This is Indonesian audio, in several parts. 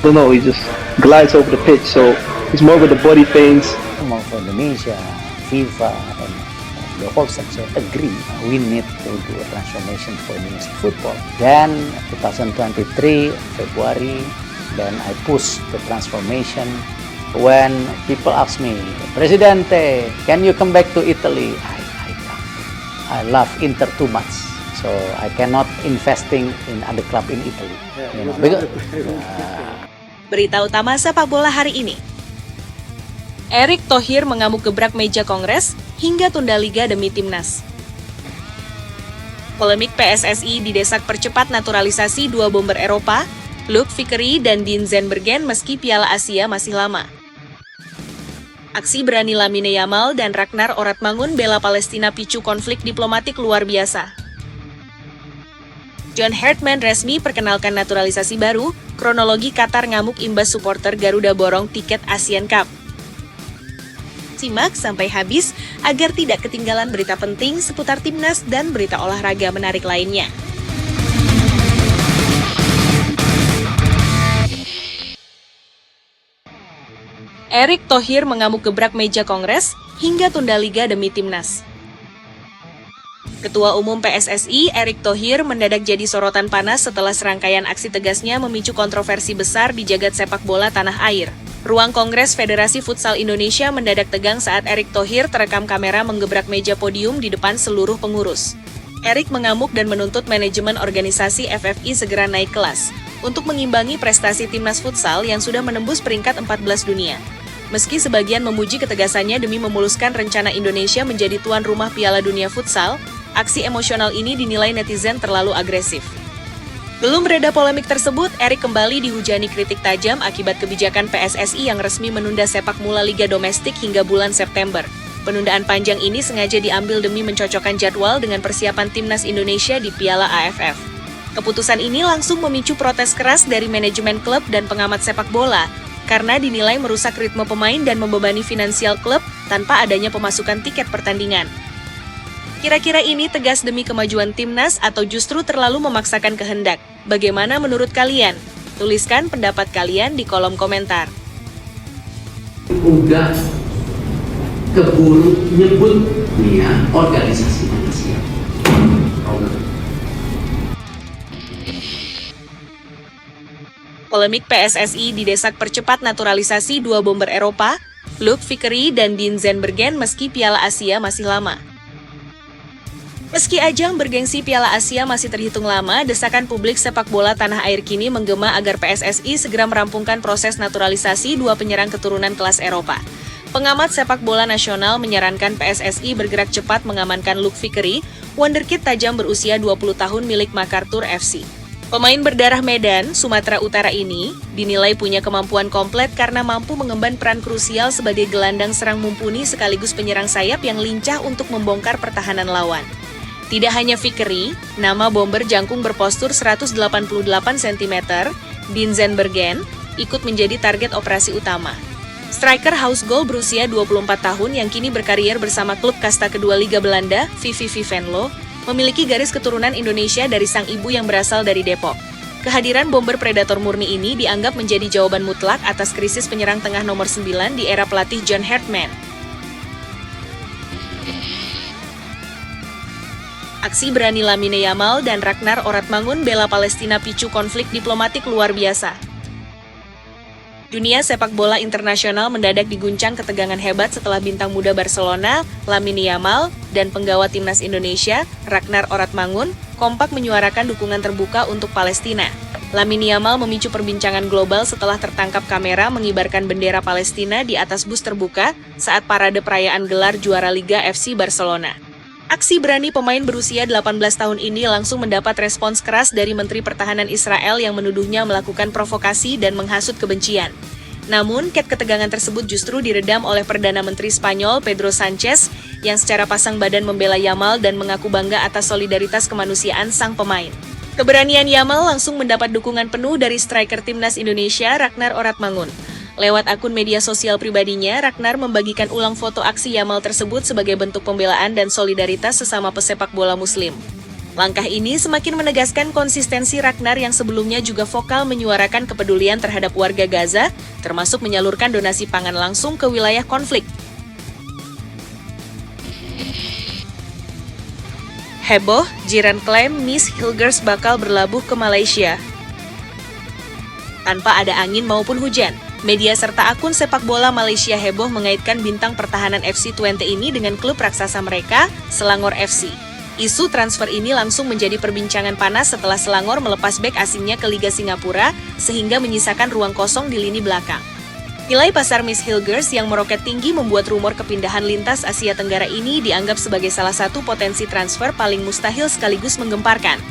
don't know, he just glides over the pitch. So he's more with the body things. Of Indonesia, FIFA, and the whole section agree we need to do a transformation for Indonesian football. Then 2023 February, then I push the transformation. When people ask me, Presidente, can you come back to Italy? I can't. I love Inter too much, so I cannot investing in other club in Italy. Berita utama sepak bola hari ini. Erick Thohir mengamuk gebrak meja Kongres hingga tunda liga demi timnas. Polemik PSSI didesak percepat naturalisasi dua bomber Eropa, Luc Vickery dan Dean Zandbergen meski Piala Asia masih lama. Aksi berani Lamine Yamal dan Ragnar Oratmangun bela Palestina picu konflik diplomatik luar biasa. John Hartman resmi perkenalkan naturalisasi baru, kronologi Qatar ngamuk imbas supporter Garuda borong tiket Asian Cup. Simak sampai habis agar tidak ketinggalan berita penting seputar timnas dan berita olahraga menarik lainnya. Erick Thohir mengamuk gebrak meja Kongres hingga tunda liga demi timnas. Ketua Umum PSSI, Erick Thohir, mendadak jadi sorotan panas setelah serangkaian aksi tegasnya memicu kontroversi besar di jagat sepak bola tanah air. Ruang Kongres Federasi Futsal Indonesia mendadak tegang saat Erick Thohir terekam kamera menggebrak meja podium di depan seluruh pengurus. Erick mengamuk dan menuntut manajemen organisasi FFI segera naik kelas untuk mengimbangi prestasi timnas futsal yang sudah menembus peringkat 14 dunia. Meski sebagian memuji ketegasannya demi memuluskan rencana Indonesia menjadi tuan rumah Piala Dunia Futsal, aksi emosional ini dinilai netizen terlalu agresif. Belum reda polemik tersebut, Erick kembali dihujani kritik tajam akibat kebijakan PSSI yang resmi menunda sepak bola Liga Domestik hingga bulan September. Penundaan panjang ini sengaja diambil demi mencocokkan jadwal dengan persiapan timnas Indonesia di Piala AFF. Keputusan ini langsung memicu protes keras dari manajemen klub dan pengamat sepak bola, karena dinilai merusak ritme pemain dan membebani finansial klub tanpa adanya pemasukan tiket pertandingan. Kira-kira ini tegas demi kemajuan timnas atau justru terlalu memaksakan kehendak? Bagaimana menurut kalian? Tuliskan pendapat kalian di kolom komentar. Udah keburu nyebut nih ya, organisasi manusia. Polemik PSSI didesak percepat naturalisasi dua bomber Eropa, Luc Vickery dan Dean Zandbergen meski Piala Asia masih lama. Meski ajang bergengsi Piala Asia masih terhitung lama, desakan publik sepak bola tanah air kini menggema agar PSSI segera merampungkan proses naturalisasi dua penyerang keturunan kelas Eropa. Pengamat sepak bola nasional menyarankan PSSI bergerak cepat mengamankan Luc Vickery, wonderkid tajam berusia 20 tahun milik MacArthur FC. Pemain berdarah Medan, Sumatera Utara ini dinilai punya kemampuan komplit karena mampu mengemban peran krusial sebagai gelandang serang mumpuni sekaligus penyerang sayap yang lincah untuk membongkar pertahanan lawan. Tidak hanya Vickery, nama bomber jangkung berpostur 188 cm, Dean Zandbergen, ikut menjadi target operasi utama. Striker House Goal berusia 24 tahun yang kini berkarier bersama klub kasta kedua Liga Belanda, VVV Venlo, memiliki garis keturunan Indonesia dari sang ibu yang berasal dari Depok. Kehadiran bomber predator murni ini dianggap menjadi jawaban mutlak atas krisis penyerang tengah nomor 9 di era pelatih John Hartman. Aksi berani Lamine Yamal dan Ragnar Oratmangun bela Palestina picu konflik diplomatik luar biasa. Dunia sepak bola internasional mendadak diguncang ketegangan hebat setelah bintang muda Barcelona, Lamine Yamal, dan penggawa timnas Indonesia, Ragnar Oratmangun, kompak menyuarakan dukungan terbuka untuk Palestina. Lamine Yamal memicu perbincangan global setelah tertangkap kamera mengibarkan bendera Palestina di atas bus terbuka saat parade perayaan gelar juara Liga FC Barcelona. Aksi berani pemain berusia 18 tahun ini langsung mendapat respons keras dari Menteri Pertahanan Israel yang menuduhnya melakukan provokasi dan menghasut kebencian. Namun, ketegangan tersebut justru diredam oleh Perdana Menteri Spanyol Pedro Sanchez yang secara pasang badan membela Yamal dan mengaku bangga atas solidaritas kemanusiaan sang pemain. Keberanian Yamal langsung mendapat dukungan penuh dari striker timnas Indonesia Ragnar Oratmangun. Lewat akun media sosial pribadinya, Ragnar membagikan ulang foto aksi Yamal tersebut sebagai bentuk pembelaan dan solidaritas sesama pesepak bola muslim. Langkah ini semakin menegaskan konsistensi Ragnar yang sebelumnya juga vokal menyuarakan kepedulian terhadap warga Gaza, termasuk menyalurkan donasi pangan langsung ke wilayah konflik. Heboh, Jiran klaim Miss Hilgers bakal berlabuh ke Malaysia tanpa ada angin maupun hujan. Media serta akun sepak bola Malaysia heboh mengaitkan bintang pertahanan FC Twente ini dengan klub raksasa mereka, Selangor FC. Isu transfer ini langsung menjadi perbincangan panas setelah Selangor melepas bek asingnya ke Liga Singapura, sehingga menyisakan ruang kosong di lini belakang. Nilai pasar Miss Hilgers yang meroket tinggi membuat rumor kepindahan lintas Asia Tenggara ini dianggap sebagai salah satu potensi transfer paling mustahil sekaligus menggemparkan.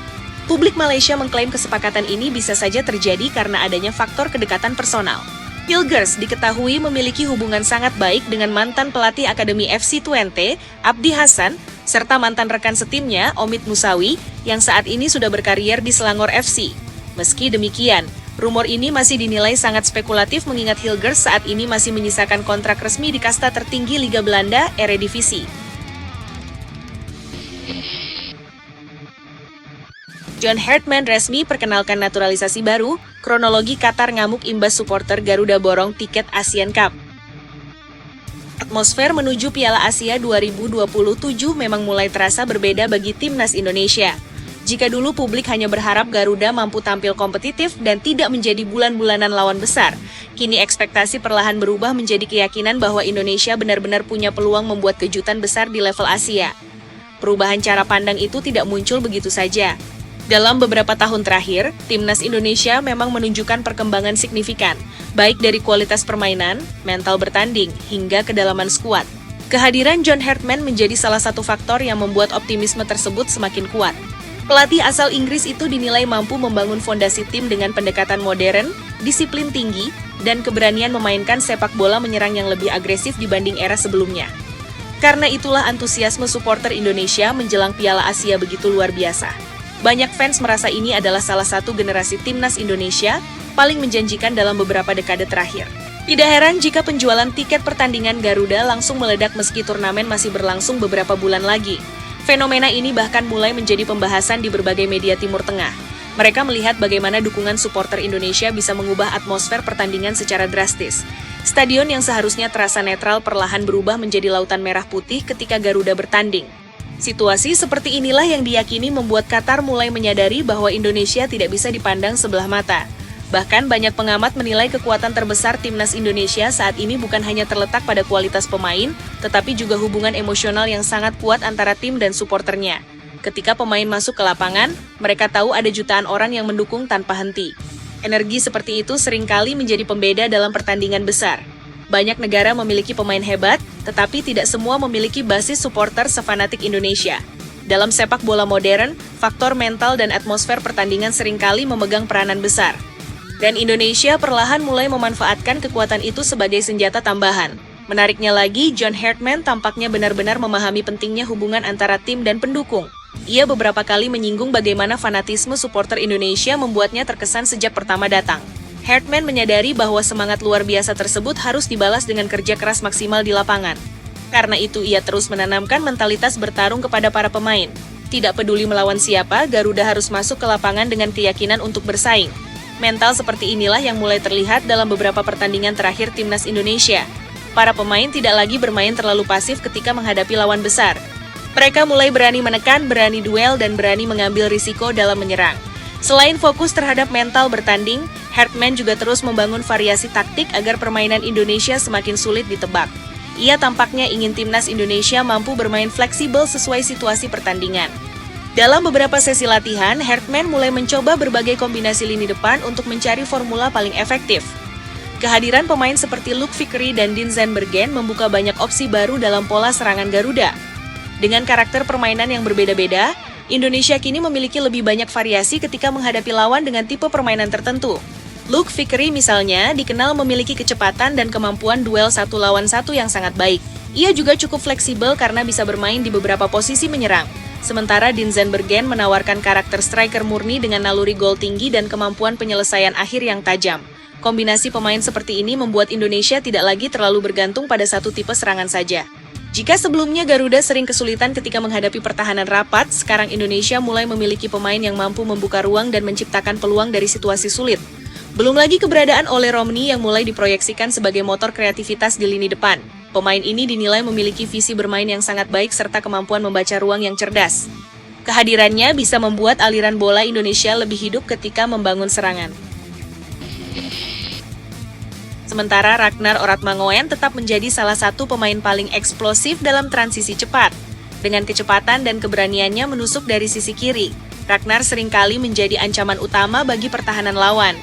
Publik Malaysia mengklaim kesepakatan ini bisa saja terjadi karena adanya faktor kedekatan personal. Hilgers diketahui memiliki hubungan sangat baik dengan mantan pelatih Akademi FC Twente, Abdi Hasan, serta mantan rekan setimnya, Omid Musawi, yang saat ini sudah berkarier di Selangor FC. Meski demikian, rumor ini masih dinilai sangat spekulatif mengingat Hilgers saat ini masih menyisakan kontrak resmi di kasta tertinggi Liga Belanda, Eredivisie. John Hartman resmi perkenalkan naturalisasi baru, kronologi Qatar ngamuk imbas supporter Garuda borong tiket Asian Cup. Atmosfer menuju Piala Asia 2027 memang mulai terasa berbeda bagi timnas Indonesia. Jika dulu publik hanya berharap Garuda mampu tampil kompetitif dan tidak menjadi bulan-bulanan lawan besar, kini ekspektasi perlahan berubah menjadi keyakinan bahwa Indonesia benar-benar punya peluang membuat kejutan besar di level Asia. Perubahan cara pandang itu tidak muncul begitu saja. Dalam beberapa tahun terakhir, timnas Indonesia memang menunjukkan perkembangan signifikan, baik dari kualitas permainan, mental bertanding, hingga kedalaman skuad. Kehadiran John Hartman menjadi salah satu faktor yang membuat optimisme tersebut semakin kuat. Pelatih asal Inggris itu dinilai mampu membangun fondasi tim dengan pendekatan modern, disiplin tinggi, dan keberanian memainkan sepak bola menyerang yang lebih agresif dibanding era sebelumnya. Karena itulah antusiasme supporter Indonesia menjelang Piala Asia begitu luar biasa. Banyak fans merasa ini adalah salah satu generasi timnas Indonesia paling menjanjikan dalam beberapa dekade terakhir. Tidak heran jika penjualan tiket pertandingan Garuda langsung meledak meski turnamen masih berlangsung beberapa bulan lagi. Fenomena ini bahkan mulai menjadi pembahasan di berbagai media Timur Tengah. Mereka melihat bagaimana dukungan supporter Indonesia bisa mengubah atmosfer pertandingan secara drastis. Stadion yang seharusnya terasa netral perlahan berubah menjadi lautan merah putih ketika Garuda bertanding. Situasi seperti inilah yang diyakini membuat Qatar mulai menyadari bahwa Indonesia tidak bisa dipandang sebelah mata. Bahkan banyak pengamat menilai kekuatan terbesar timnas Indonesia saat ini bukan hanya terletak pada kualitas pemain, tetapi juga hubungan emosional yang sangat kuat antara tim dan suporternya. Ketika pemain masuk ke lapangan, mereka tahu ada jutaan orang yang mendukung tanpa henti. Energi seperti itu seringkali menjadi pembeda dalam pertandingan besar. Banyak negara memiliki pemain hebat, tetapi tidak semua memiliki basis supporter sefanatik Indonesia. Dalam sepak bola modern, faktor mental dan atmosfer pertandingan seringkali memegang peranan besar. Dan Indonesia perlahan mulai memanfaatkan kekuatan itu sebagai senjata tambahan. Menariknya lagi, John Hartman tampaknya benar-benar memahami pentingnya hubungan antara tim dan pendukung. Ia beberapa kali menyinggung bagaimana fanatisme supporter Indonesia membuatnya terkesan sejak pertama datang. Hartman menyadari bahwa semangat luar biasa tersebut harus dibalas dengan kerja keras maksimal di lapangan. Karena itu ia terus menanamkan mentalitas bertarung kepada para pemain. Tidak peduli melawan siapa, Garuda harus masuk ke lapangan dengan keyakinan untuk bersaing. Mental seperti inilah yang mulai terlihat dalam beberapa pertandingan terakhir timnas Indonesia. Para pemain tidak lagi bermain terlalu pasif ketika menghadapi lawan besar. Mereka mulai berani menekan, berani duel, dan berani mengambil risiko dalam menyerang. Selain fokus terhadap mental bertanding, Hartman juga terus membangun variasi taktik agar permainan Indonesia semakin sulit ditebak. Ia tampaknya ingin timnas Indonesia mampu bermain fleksibel sesuai situasi pertandingan. Dalam beberapa sesi latihan, Hartman mulai mencoba berbagai kombinasi lini depan untuk mencari formula paling efektif. Kehadiran pemain seperti Luke Vickery dan Dean Zandbergen membuka banyak opsi baru dalam pola serangan Garuda. Dengan karakter permainan yang berbeda-beda, Indonesia kini memiliki lebih banyak variasi ketika menghadapi lawan dengan tipe permainan tertentu. Luke Vickery misalnya dikenal memiliki kecepatan dan kemampuan duel 1 lawan 1 yang sangat baik. Ia juga cukup fleksibel karena bisa bermain di beberapa posisi menyerang. Sementara Dean Zandbergen menawarkan karakter striker murni dengan naluri gol tinggi dan kemampuan penyelesaian akhir yang tajam. Kombinasi pemain seperti ini membuat Indonesia tidak lagi terlalu bergantung pada satu tipe serangan saja. Jika sebelumnya Garuda sering kesulitan ketika menghadapi pertahanan rapat, sekarang Indonesia mulai memiliki pemain yang mampu membuka ruang dan menciptakan peluang dari situasi sulit. Belum lagi keberadaan Ole Romni yang mulai diproyeksikan sebagai motor kreativitas di lini depan. Pemain ini dinilai memiliki visi bermain yang sangat baik serta kemampuan membaca ruang yang cerdas. Kehadirannya bisa membuat aliran bola Indonesia lebih hidup ketika membangun serangan. Sementara Ragnar Oratmangoen tetap menjadi salah satu pemain paling eksplosif dalam transisi cepat. Dengan kecepatan dan keberaniannya menusuk dari sisi kiri, Ragnar seringkali menjadi ancaman utama bagi pertahanan lawan.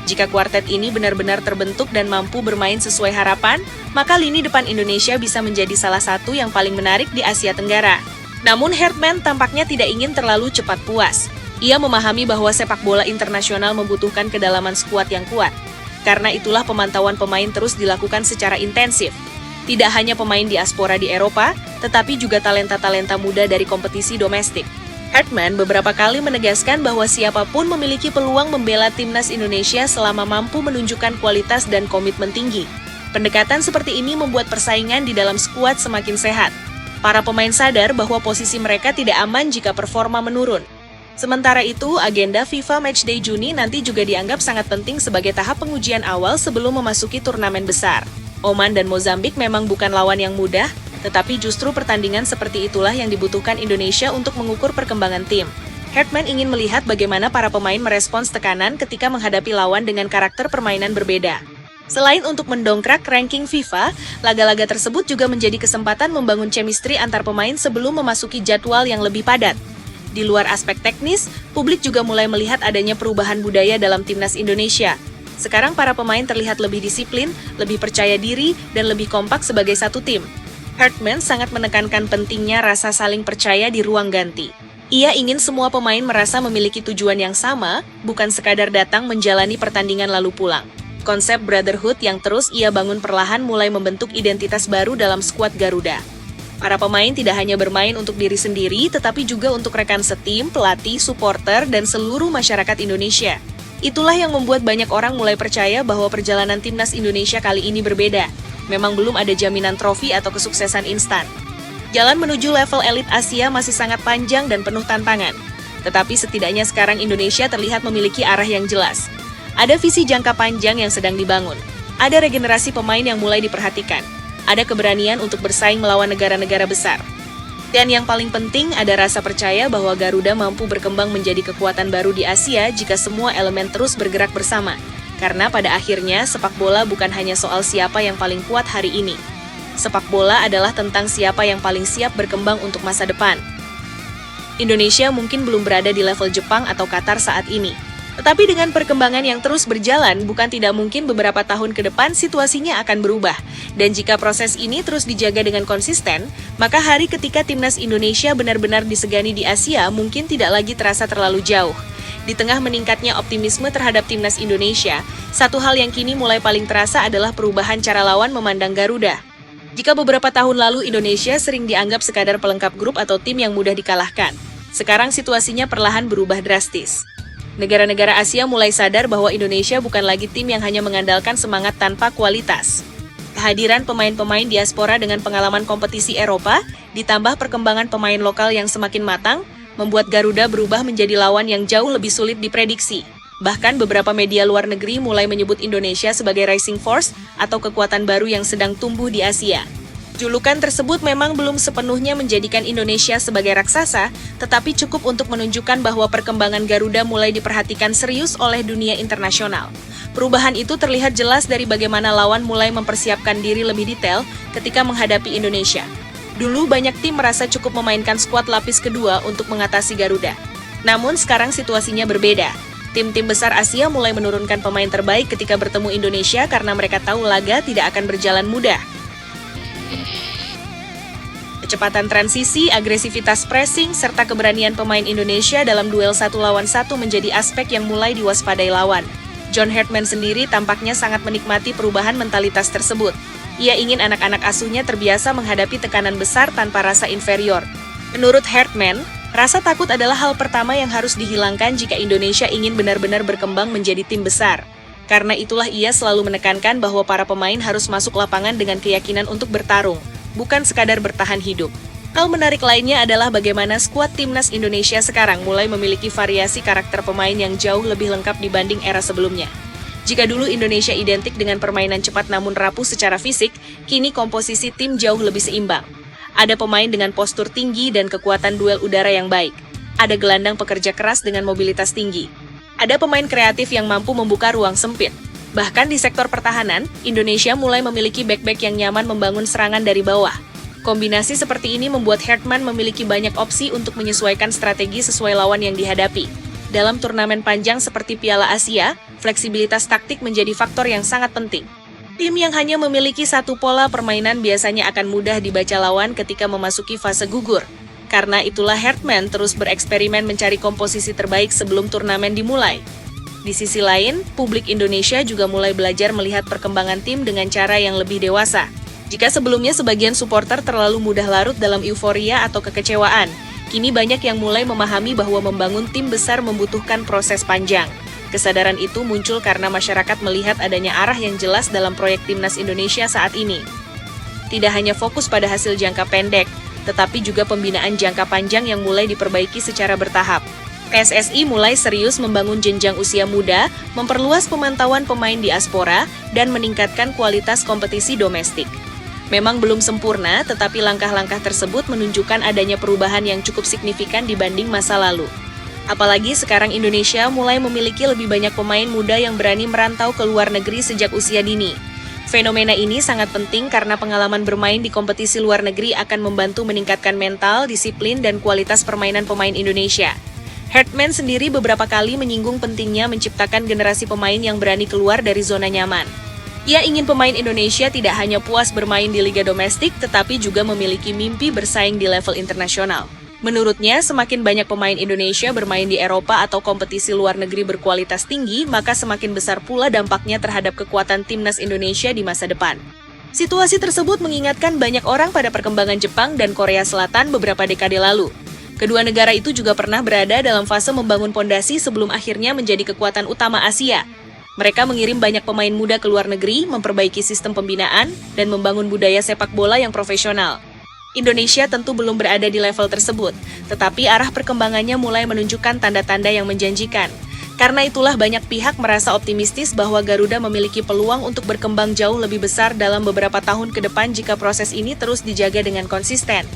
Jika kuartet ini benar-benar terbentuk dan mampu bermain sesuai harapan, maka lini depan Indonesia bisa menjadi salah satu yang paling menarik di Asia Tenggara. Namun Herdman tampaknya tidak ingin terlalu cepat puas. Ia memahami bahwa sepak bola internasional membutuhkan kedalaman skuad yang kuat. Karena itulah pemantauan pemain terus dilakukan secara intensif. Tidak hanya pemain diaspora di Eropa, tetapi juga talenta-talenta muda dari kompetisi domestik. Herdman beberapa kali menegaskan bahwa siapapun memiliki peluang membela timnas Indonesia selama mampu menunjukkan kualitas dan komitmen tinggi. Pendekatan seperti ini membuat persaingan di dalam skuad semakin sehat. Para pemain sadar bahwa posisi mereka tidak aman jika performa menurun. Sementara itu, agenda FIFA Matchday Juni nanti juga dianggap sangat penting sebagai tahap pengujian awal sebelum memasuki turnamen besar. Oman dan Mozambik memang bukan lawan yang mudah, tetapi justru pertandingan seperti itulah yang dibutuhkan Indonesia untuk mengukur perkembangan tim. Herdman ingin melihat bagaimana para pemain merespons tekanan ketika menghadapi lawan dengan karakter permainan berbeda. Selain untuk mendongkrak ranking FIFA, laga-laga tersebut juga menjadi kesempatan membangun chemistry antar pemain sebelum memasuki jadwal yang lebih padat. Di luar aspek teknis, publik juga mulai melihat adanya perubahan budaya dalam timnas Indonesia. Sekarang para pemain terlihat lebih disiplin, lebih percaya diri, dan lebih kompak sebagai satu tim. Herdman sangat menekankan pentingnya rasa saling percaya di ruang ganti. Ia ingin semua pemain merasa memiliki tujuan yang sama, bukan sekadar datang menjalani pertandingan lalu pulang. Konsep brotherhood yang terus ia bangun perlahan mulai membentuk identitas baru dalam skuad Garuda. Para pemain tidak hanya bermain untuk diri sendiri, tetapi juga untuk rekan setim, pelatih, supporter, dan seluruh masyarakat Indonesia. Itulah yang membuat banyak orang mulai percaya bahwa perjalanan timnas Indonesia kali ini berbeda. Memang belum ada jaminan trofi atau kesuksesan instan. Jalan menuju level elit Asia masih sangat panjang dan penuh tantangan. Tetapi setidaknya sekarang Indonesia terlihat memiliki arah yang jelas. Ada visi jangka panjang yang sedang dibangun. Ada regenerasi pemain yang mulai diperhatikan. Ada keberanian untuk bersaing melawan negara-negara besar. Dan yang paling penting, ada rasa percaya bahwa Garuda mampu berkembang menjadi kekuatan baru di Asia jika semua elemen terus bergerak bersama. Karena pada akhirnya, sepak bola bukan hanya soal siapa yang paling kuat hari ini. Sepak bola adalah tentang siapa yang paling siap berkembang untuk masa depan. Indonesia mungkin belum berada di level Jepang atau Qatar saat ini. Tetapi dengan perkembangan yang terus berjalan, bukan tidak mungkin beberapa tahun ke depan situasinya akan berubah. Dan jika proses ini terus dijaga dengan konsisten, maka hari ketika timnas Indonesia benar-benar disegani di Asia mungkin tidak lagi terasa terlalu jauh. Di tengah meningkatnya optimisme terhadap timnas Indonesia, satu hal yang kini mulai paling terasa adalah perubahan cara lawan memandang Garuda. Jika beberapa tahun lalu Indonesia sering dianggap sekadar pelengkap grup atau tim yang mudah dikalahkan, sekarang situasinya perlahan berubah drastis. Negara-negara Asia mulai sadar bahwa Indonesia bukan lagi tim yang hanya mengandalkan semangat tanpa kualitas. Kehadiran pemain-pemain diaspora dengan pengalaman kompetisi Eropa, ditambah perkembangan pemain lokal yang semakin matang, membuat Garuda berubah menjadi lawan yang jauh lebih sulit diprediksi. Bahkan beberapa media luar negeri mulai menyebut Indonesia sebagai rising force atau kekuatan baru yang sedang tumbuh di Asia. Julukan tersebut memang belum sepenuhnya menjadikan Indonesia sebagai raksasa, tetapi cukup untuk menunjukkan bahwa perkembangan Garuda mulai diperhatikan serius oleh dunia internasional. Perubahan itu terlihat jelas dari bagaimana lawan mulai mempersiapkan diri lebih detail ketika menghadapi Indonesia. Dulu banyak tim merasa cukup memainkan skuad lapis kedua untuk mengatasi Garuda. Namun sekarang situasinya berbeda. Tim-tim besar Asia mulai menurunkan pemain terbaik ketika bertemu Indonesia karena mereka tahu laga tidak akan berjalan mudah. Kecepatan transisi, agresivitas pressing, serta keberanian pemain Indonesia dalam duel 1 lawan 1 menjadi aspek yang mulai diwaspadai lawan. John Herdman sendiri tampaknya sangat menikmati perubahan mentalitas tersebut. Ia ingin anak-anak asuhnya terbiasa menghadapi tekanan besar tanpa rasa inferior. Menurut Herdman, rasa takut adalah hal pertama yang harus dihilangkan jika Indonesia ingin benar-benar berkembang menjadi tim besar. Karena itulah ia selalu menekankan bahwa para pemain harus masuk lapangan dengan keyakinan untuk bertarung, bukan sekadar bertahan hidup. Hal menarik lainnya adalah bagaimana skuad timnas Indonesia sekarang mulai memiliki variasi karakter pemain yang jauh lebih lengkap dibanding era sebelumnya. Jika dulu Indonesia identik dengan permainan cepat namun rapuh secara fisik, kini komposisi tim jauh lebih seimbang. Ada pemain dengan postur tinggi dan kekuatan duel udara yang baik. Ada gelandang pekerja keras dengan mobilitas tinggi. Ada pemain kreatif yang mampu membuka ruang sempit. Bahkan di sektor pertahanan, Indonesia mulai memiliki bek-bek yang nyaman membangun serangan dari bawah. Kombinasi seperti ini membuat Hartman memiliki banyak opsi untuk menyesuaikan strategi sesuai lawan yang dihadapi. Dalam turnamen panjang seperti Piala Asia, fleksibilitas taktik menjadi faktor yang sangat penting. Tim yang hanya memiliki satu pola permainan biasanya akan mudah dibaca lawan ketika memasuki fase gugur. Karena itulah Hartman terus bereksperimen mencari komposisi terbaik sebelum turnamen dimulai. Di sisi lain, publik Indonesia juga mulai belajar melihat perkembangan tim dengan cara yang lebih dewasa. Jika sebelumnya sebagian supporter terlalu mudah larut dalam euforia atau kekecewaan, kini banyak yang mulai memahami bahwa membangun tim besar membutuhkan proses panjang. Kesadaran itu muncul karena masyarakat melihat adanya arah yang jelas dalam proyek timnas Indonesia saat ini. Tidak hanya fokus pada hasil jangka pendek, tetapi juga pembinaan jangka panjang yang mulai diperbaiki secara bertahap. PSSI mulai serius membangun jenjang usia muda, memperluas pemantauan pemain diaspora, dan meningkatkan kualitas kompetisi domestik. Memang belum sempurna, tetapi langkah-langkah tersebut menunjukkan adanya perubahan yang cukup signifikan dibanding masa lalu. Apalagi sekarang Indonesia mulai memiliki lebih banyak pemain muda yang berani merantau ke luar negeri sejak usia dini. Fenomena ini sangat penting karena pengalaman bermain di kompetisi luar negeri akan membantu meningkatkan mental, disiplin, dan kualitas permainan pemain Indonesia. Hartman sendiri beberapa kali menyinggung pentingnya menciptakan generasi pemain yang berani keluar dari zona nyaman. Ia ingin pemain Indonesia tidak hanya puas bermain di liga domestik, tetapi juga memiliki mimpi bersaing di level internasional. Menurutnya, semakin banyak pemain Indonesia bermain di Eropa atau kompetisi luar negeri berkualitas tinggi, maka semakin besar pula dampaknya terhadap kekuatan timnas Indonesia di masa depan. Situasi tersebut mengingatkan banyak orang pada perkembangan Jepang dan Korea Selatan beberapa dekade lalu. Kedua negara itu juga pernah berada dalam fase membangun pondasi sebelum akhirnya menjadi kekuatan utama Asia. Mereka mengirim banyak pemain muda ke luar negeri, memperbaiki sistem pembinaan, dan membangun budaya sepak bola yang profesional. Indonesia tentu belum berada di level tersebut, tetapi arah perkembangannya mulai menunjukkan tanda-tanda yang menjanjikan. Karena itulah banyak pihak merasa optimistis bahwa Garuda memiliki peluang untuk berkembang jauh lebih besar dalam beberapa tahun ke depan jika proses ini terus dijaga dengan konsisten.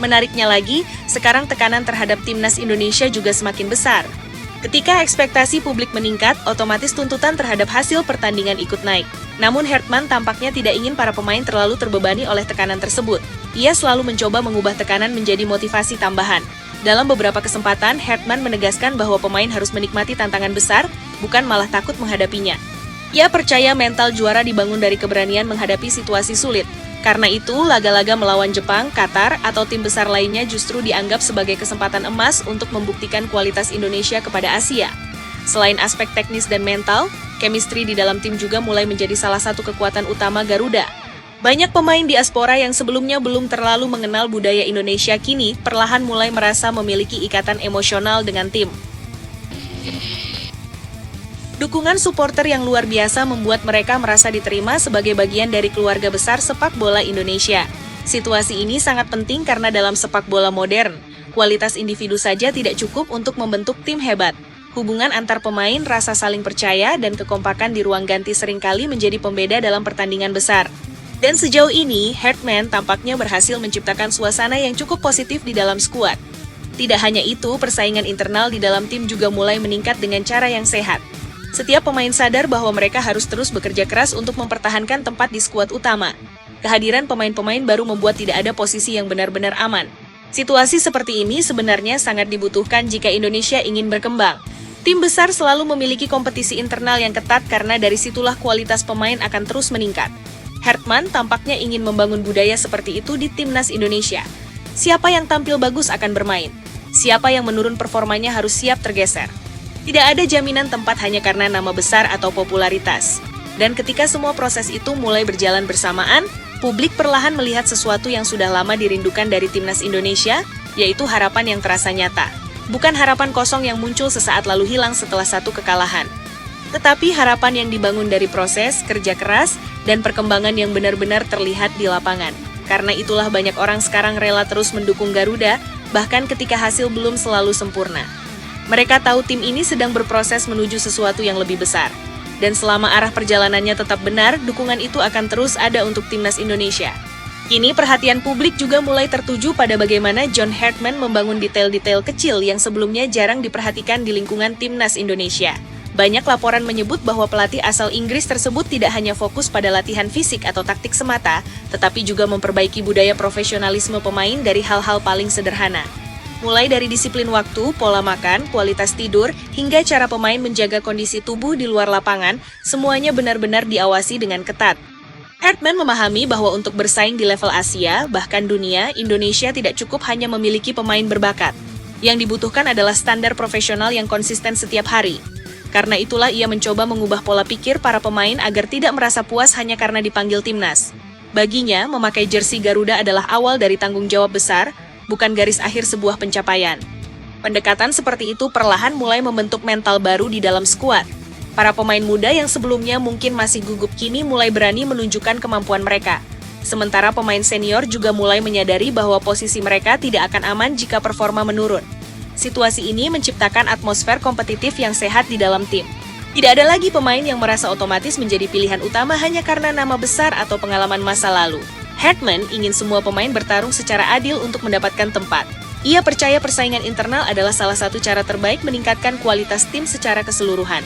Menariknya lagi, sekarang tekanan terhadap timnas Indonesia juga semakin besar. Ketika ekspektasi publik meningkat, otomatis tuntutan terhadap hasil pertandingan ikut naik. Namun Hartman tampaknya tidak ingin para pemain terlalu terbebani oleh tekanan tersebut. Ia selalu mencoba mengubah tekanan menjadi motivasi tambahan. Dalam beberapa kesempatan, Hartman menegaskan bahwa pemain harus menikmati tantangan besar, bukan malah takut menghadapinya. Ia percaya mental juara dibangun dari keberanian menghadapi situasi sulit. Karena itu, laga-laga melawan Jepang, Qatar, atau tim besar lainnya justru dianggap sebagai kesempatan emas untuk membuktikan kualitas Indonesia kepada Asia. Selain aspek teknis dan mental, chemistry di dalam tim juga mulai menjadi salah satu kekuatan utama Garuda. Banyak pemain diaspora yang sebelumnya belum terlalu mengenal budaya Indonesia kini perlahan mulai merasa memiliki ikatan emosional dengan tim. Dukungan supporter yang luar biasa membuat mereka merasa diterima sebagai bagian dari keluarga besar sepak bola Indonesia. Situasi ini sangat penting karena dalam sepak bola modern, kualitas individu saja tidak cukup untuk membentuk tim hebat. Hubungan antar pemain, rasa saling percaya, dan kekompakan di ruang ganti seringkali menjadi pembeda dalam pertandingan besar. Dan sejauh ini, Hartman tampaknya berhasil menciptakan suasana yang cukup positif di dalam skuad. Tidak hanya itu, persaingan internal di dalam tim juga mulai meningkat dengan cara yang sehat. Setiap pemain sadar bahwa mereka harus terus bekerja keras untuk mempertahankan tempat di skuad utama. Kehadiran pemain-pemain baru membuat tidak ada posisi yang benar-benar aman. Situasi seperti ini sebenarnya sangat dibutuhkan jika Indonesia ingin berkembang. Tim besar selalu memiliki kompetisi internal yang ketat karena dari situlah kualitas pemain akan terus meningkat. Hartman tampaknya ingin membangun budaya seperti itu di timnas Indonesia. Siapa yang tampil bagus akan bermain. Siapa yang menurun performanya harus siap tergeser. Tidak ada jaminan tempat hanya karena nama besar atau popularitas. Dan ketika semua proses itu mulai berjalan bersamaan, publik perlahan melihat sesuatu yang sudah lama dirindukan dari timnas Indonesia, yaitu harapan yang terasa nyata. Bukan harapan kosong yang muncul sesaat lalu hilang setelah satu kekalahan. Tetapi harapan yang dibangun dari proses, kerja keras, dan perkembangan yang benar-benar terlihat di lapangan. Karena itulah banyak orang sekarang rela terus mendukung Garuda, bahkan ketika hasil belum selalu sempurna. Mereka tahu tim ini sedang berproses menuju sesuatu yang lebih besar. Dan selama arah perjalanannya tetap benar, dukungan itu akan terus ada untuk timnas Indonesia. Kini perhatian publik juga mulai tertuju pada bagaimana John Hartman membangun detail-detail kecil yang sebelumnya jarang diperhatikan di lingkungan timnas Indonesia. Banyak laporan menyebut bahwa pelatih asal Inggris tersebut tidak hanya fokus pada latihan fisik atau taktik semata, tetapi juga memperbaiki budaya profesionalisme pemain dari hal-hal paling sederhana. Mulai dari disiplin waktu, pola makan, kualitas tidur, hingga cara pemain menjaga kondisi tubuh di luar lapangan, semuanya benar-benar diawasi dengan ketat. Hartman memahami bahwa untuk bersaing di level Asia, bahkan dunia, Indonesia tidak cukup hanya memiliki pemain berbakat. Yang dibutuhkan adalah standar profesional yang konsisten setiap hari. Karena itulah ia mencoba mengubah pola pikir para pemain agar tidak merasa puas hanya karena dipanggil timnas. Baginya, memakai jersey Garuda adalah awal dari tanggung jawab besar, bukan garis akhir sebuah pencapaian. Pendekatan seperti itu perlahan mulai membentuk mental baru di dalam skuad. Para pemain muda yang sebelumnya mungkin masih gugup kini mulai berani menunjukkan kemampuan mereka. Sementara pemain senior juga mulai menyadari bahwa posisi mereka tidak akan aman jika performa menurun. Situasi ini menciptakan atmosfer kompetitif yang sehat di dalam tim. Tidak ada lagi pemain yang merasa otomatis menjadi pilihan utama hanya karena nama besar atau pengalaman masa lalu. Hartman ingin semua pemain bertarung secara adil untuk mendapatkan tempat. Ia percaya persaingan internal adalah salah satu cara terbaik meningkatkan kualitas tim secara keseluruhan.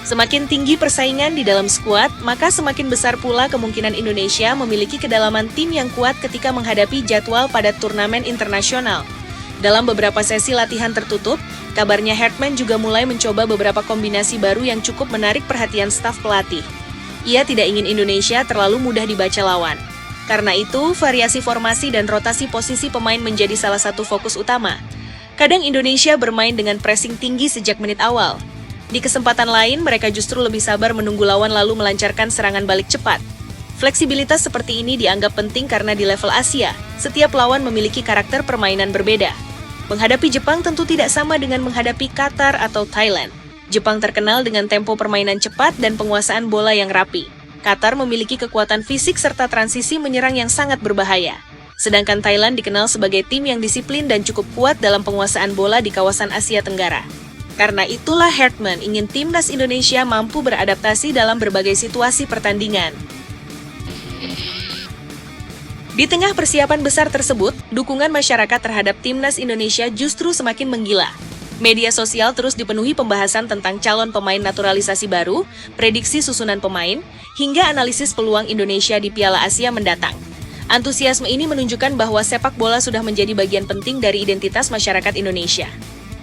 Semakin tinggi persaingan di dalam skuad, maka semakin besar pula kemungkinan Indonesia memiliki kedalaman tim yang kuat ketika menghadapi jadwal pada turnamen internasional. Dalam beberapa sesi latihan tertutup, kabarnya Hartman juga mulai mencoba beberapa kombinasi baru yang cukup menarik perhatian staf pelatih. Ia tidak ingin Indonesia terlalu mudah dibaca lawan. Karena itu, variasi formasi dan rotasi posisi pemain menjadi salah satu fokus utama. Kadang Indonesia bermain dengan pressing tinggi sejak menit awal. Di kesempatan lain, mereka justru lebih sabar menunggu lawan lalu melancarkan serangan balik cepat. Fleksibilitas seperti ini dianggap penting karena di level Asia, setiap lawan memiliki karakter permainan berbeda. Menghadapi Jepang tentu tidak sama dengan menghadapi Qatar atau Thailand. Jepang terkenal dengan tempo permainan cepat dan penguasaan bola yang rapi. Qatar memiliki kekuatan fisik serta transisi menyerang yang sangat berbahaya. Sedangkan Thailand dikenal sebagai tim yang disiplin dan cukup kuat dalam penguasaan bola di kawasan Asia Tenggara. Karena itulah Hartman ingin timnas Indonesia mampu beradaptasi dalam berbagai situasi pertandingan. Di tengah persiapan besar tersebut, dukungan masyarakat terhadap timnas Indonesia justru semakin menggila. Media sosial terus dipenuhi pembahasan tentang calon pemain naturalisasi baru, prediksi susunan pemain, hingga analisis peluang Indonesia di Piala Asia mendatang. Antusiasme ini menunjukkan bahwa sepak bola sudah menjadi bagian penting dari identitas masyarakat Indonesia.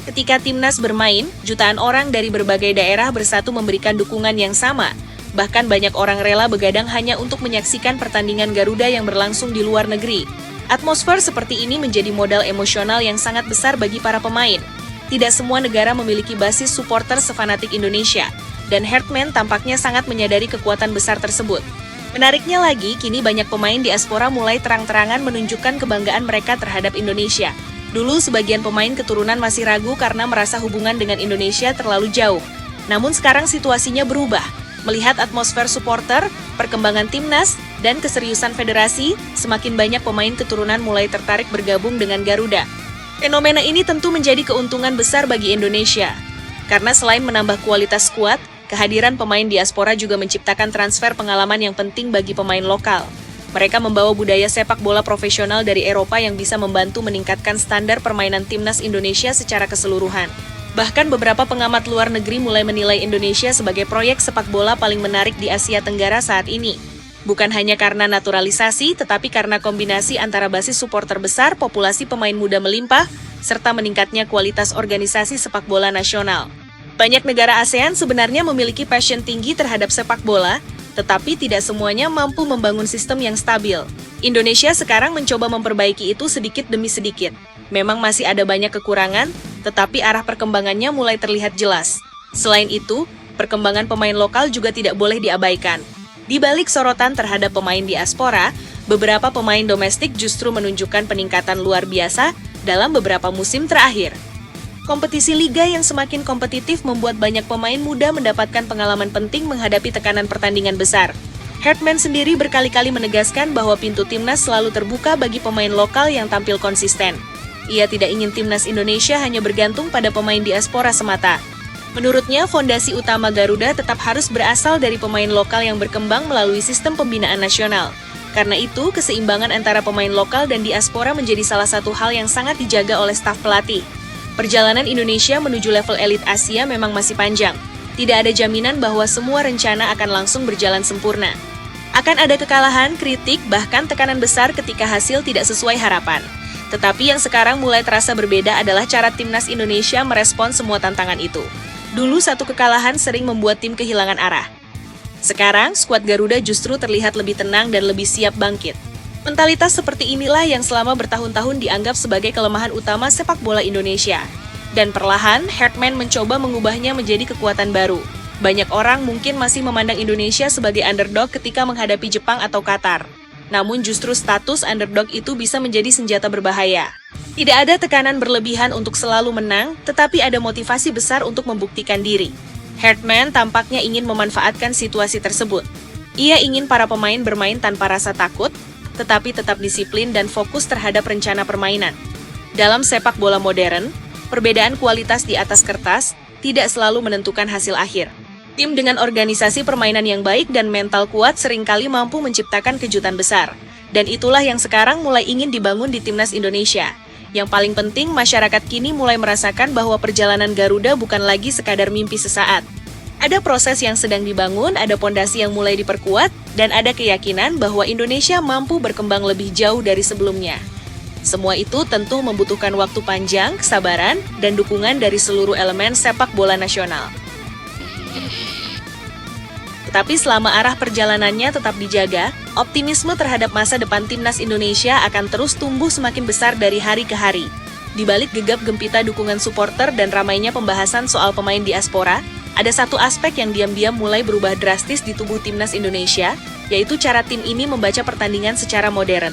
Ketika timnas bermain, jutaan orang dari berbagai daerah bersatu memberikan dukungan yang sama. Bahkan banyak orang rela begadang hanya untuk menyaksikan pertandingan Garuda yang berlangsung di luar negeri. Atmosfer seperti ini menjadi modal emosional yang sangat besar bagi para pemain. Tidak semua negara memiliki basis supporter sefanatik Indonesia, dan Hartman tampaknya sangat menyadari kekuatan besar tersebut. Menariknya lagi, kini banyak pemain diaspora mulai terang-terangan menunjukkan kebanggaan mereka terhadap Indonesia. Dulu sebagian pemain keturunan masih ragu karena merasa hubungan dengan Indonesia terlalu jauh. Namun sekarang situasinya berubah. Melihat atmosfer supporter, perkembangan timnas, dan keseriusan federasi, semakin banyak pemain keturunan mulai tertarik bergabung dengan Garuda. Fenomena ini tentu menjadi keuntungan besar bagi Indonesia. Karena selain menambah kualitas skuad, kehadiran pemain diaspora juga menciptakan transfer pengalaman yang penting bagi pemain lokal. Mereka membawa budaya sepak bola profesional dari Eropa yang bisa membantu meningkatkan standar permainan timnas Indonesia secara keseluruhan. Bahkan beberapa pengamat luar negeri mulai menilai Indonesia sebagai proyek sepak bola paling menarik di Asia Tenggara saat ini. Bukan hanya karena naturalisasi, tetapi karena kombinasi antara basis supporter besar, populasi pemain muda melimpah, serta meningkatnya kualitas organisasi sepak bola nasional. Banyak negara ASEAN sebenarnya memiliki passion tinggi terhadap sepak bola, tetapi tidak semuanya mampu membangun sistem yang stabil. Indonesia sekarang mencoba memperbaiki itu sedikit demi sedikit. Memang masih ada banyak kekurangan, tetapi arah perkembangannya mulai terlihat jelas. Selain itu, perkembangan pemain lokal juga tidak boleh diabaikan. Di balik sorotan terhadap pemain diaspora, beberapa pemain domestik justru menunjukkan peningkatan luar biasa dalam beberapa musim terakhir. Kompetisi liga yang semakin kompetitif membuat banyak pemain muda mendapatkan pengalaman penting menghadapi tekanan pertandingan besar. Hartman sendiri berkali-kali menegaskan bahwa pintu timnas selalu terbuka bagi pemain lokal yang tampil konsisten. Ia tidak ingin timnas Indonesia hanya bergantung pada pemain diaspora semata. Menurutnya, fondasi utama Garuda tetap harus berasal dari pemain lokal yang berkembang melalui sistem pembinaan nasional. Karena itu, keseimbangan antara pemain lokal dan diaspora menjadi salah satu hal yang sangat dijaga oleh staf pelatih. Perjalanan Indonesia menuju level elit Asia memang masih panjang. Tidak ada jaminan bahwa semua rencana akan langsung berjalan sempurna. Akan ada kekalahan, kritik, bahkan tekanan besar ketika hasil tidak sesuai harapan. Tetapi yang sekarang mulai terasa berbeda adalah cara timnas Indonesia merespon semua tantangan itu. Dulu satu kekalahan sering membuat tim kehilangan arah. Sekarang, skuad Garuda justru terlihat lebih tenang dan lebih siap bangkit. Mentalitas seperti inilah yang selama bertahun-tahun dianggap sebagai kelemahan utama sepak bola Indonesia. Dan perlahan, Hartman mencoba mengubahnya menjadi kekuatan baru. Banyak orang mungkin masih memandang Indonesia sebagai underdog ketika menghadapi Jepang atau Qatar. Namun justru status underdog itu bisa menjadi senjata berbahaya. Tidak ada tekanan berlebihan untuk selalu menang, tetapi ada motivasi besar untuk membuktikan diri. Hartman tampaknya ingin memanfaatkan situasi tersebut. Ia ingin para pemain bermain tanpa rasa takut, tetapi tetap disiplin dan fokus terhadap rencana permainan. Dalam sepak bola modern, perbedaan kualitas di atas kertas tidak selalu menentukan hasil akhir. Tim dengan organisasi permainan yang baik dan mental kuat seringkali mampu menciptakan kejutan besar. Dan itulah yang sekarang mulai ingin dibangun di timnas Indonesia. Yang paling penting, masyarakat kini mulai merasakan bahwa perjalanan Garuda bukan lagi sekadar mimpi sesaat. Ada proses yang sedang dibangun, ada pondasi yang mulai diperkuat, dan ada keyakinan bahwa Indonesia mampu berkembang lebih jauh dari sebelumnya. Semua itu tentu membutuhkan waktu panjang, kesabaran, dan dukungan dari seluruh elemen sepak bola nasional. Tetapi selama arah perjalanannya tetap dijaga, optimisme terhadap masa depan timnas Indonesia akan terus tumbuh semakin besar dari hari ke hari. Di balik gegap gempita dukungan supporter dan ramainya pembahasan soal pemain diaspora, ada satu aspek yang diam-diam mulai berubah drastis di tubuh timnas Indonesia, yaitu cara tim ini membaca pertandingan secara modern.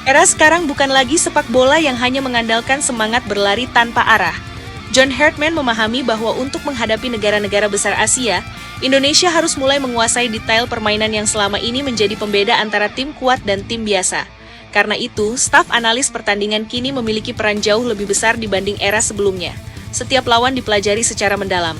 Era sekarang bukan lagi sepak bola yang hanya mengandalkan semangat berlari tanpa arah. John Hartman memahami bahwa untuk menghadapi negara-negara besar Asia, Indonesia harus mulai menguasai detail permainan yang selama ini menjadi pembeda antara tim kuat dan tim biasa. Karena itu, staf analis pertandingan kini memiliki peran jauh lebih besar dibanding era sebelumnya. Setiap lawan dipelajari secara mendalam.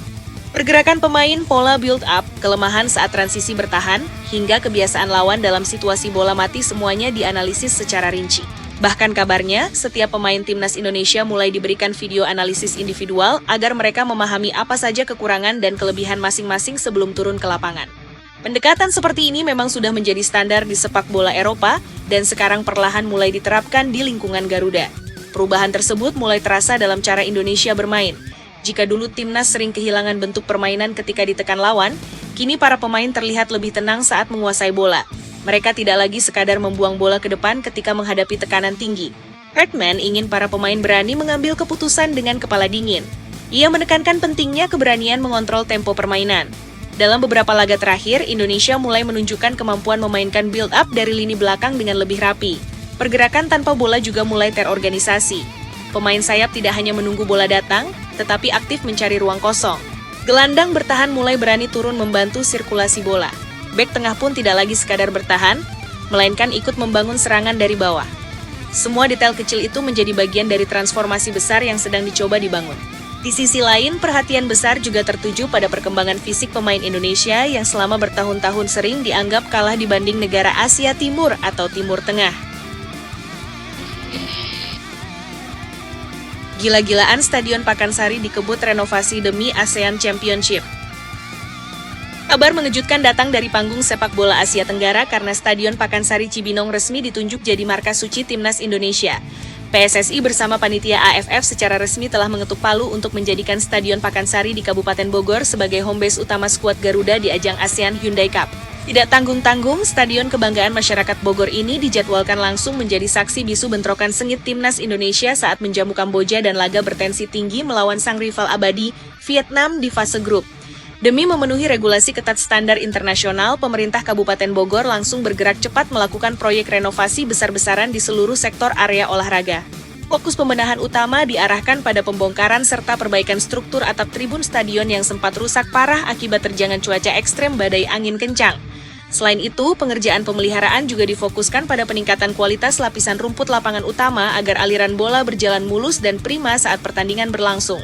Pergerakan pemain, pola build-up, kelemahan saat transisi bertahan, hingga kebiasaan lawan dalam situasi bola mati semuanya dianalisis secara rinci. Bahkan kabarnya, setiap pemain timnas Indonesia mulai diberikan video analisis individual agar mereka memahami apa saja kekurangan dan kelebihan masing-masing sebelum turun ke lapangan. Pendekatan seperti ini memang sudah menjadi standar di sepak bola Eropa dan sekarang perlahan mulai diterapkan di lingkungan Garuda. Perubahan tersebut mulai terasa dalam cara Indonesia bermain. Jika dulu timnas sering kehilangan bentuk permainan ketika ditekan lawan, kini para pemain terlihat lebih tenang saat menguasai bola. Mereka tidak lagi sekadar membuang bola ke depan ketika menghadapi tekanan tinggi. Hartman ingin para pemain berani mengambil keputusan dengan kepala dingin. Ia menekankan pentingnya keberanian mengontrol tempo permainan. Dalam beberapa laga terakhir, Indonesia mulai menunjukkan kemampuan memainkan build-up dari lini belakang dengan lebih rapi. Pergerakan tanpa bola juga mulai terorganisasi. Pemain sayap tidak hanya menunggu bola datang, tetapi aktif mencari ruang kosong. Gelandang bertahan mulai berani turun membantu sirkulasi bola. Bek tengah pun tidak lagi sekadar bertahan, melainkan ikut membangun serangan dari bawah. Semua detail kecil itu menjadi bagian dari transformasi besar yang sedang dicoba dibangun. Di sisi lain, perhatian besar juga tertuju pada perkembangan fisik pemain Indonesia yang selama bertahun-tahun sering dianggap kalah dibanding negara Asia Timur atau Timur Tengah. Gila-gilaan Stadion Pakansari dikebut renovasi demi ASEAN Championship. Kabar mengejutkan datang dari panggung sepak bola Asia Tenggara karena Stadion Pakansari Cibinong resmi ditunjuk jadi markas suci Timnas Indonesia. PSSI bersama panitia AFF secara resmi telah mengetuk palu untuk menjadikan Stadion Pakansari di Kabupaten Bogor sebagai home base utama skuad Garuda di ajang ASEAN Hyundai Cup. Tidak tanggung-tanggung, Stadion Kebanggaan Masyarakat Bogor ini dijadwalkan langsung menjadi saksi bisu bentrokan sengit Timnas Indonesia saat menjamu Kamboja dan laga bertensi tinggi melawan sang rival abadi, Vietnam di fase grup. Demi memenuhi regulasi ketat standar internasional, pemerintah Kabupaten Bogor langsung bergerak cepat melakukan proyek renovasi besar-besaran di seluruh sektor area olahraga. Fokus pembenahan utama diarahkan pada pembongkaran serta perbaikan struktur atap tribun stadion yang sempat rusak parah akibat terjangan cuaca ekstrem badai angin kencang. Selain itu, pengerjaan pemeliharaan juga difokuskan pada peningkatan kualitas lapisan rumput lapangan utama agar aliran bola berjalan mulus dan prima saat pertandingan berlangsung.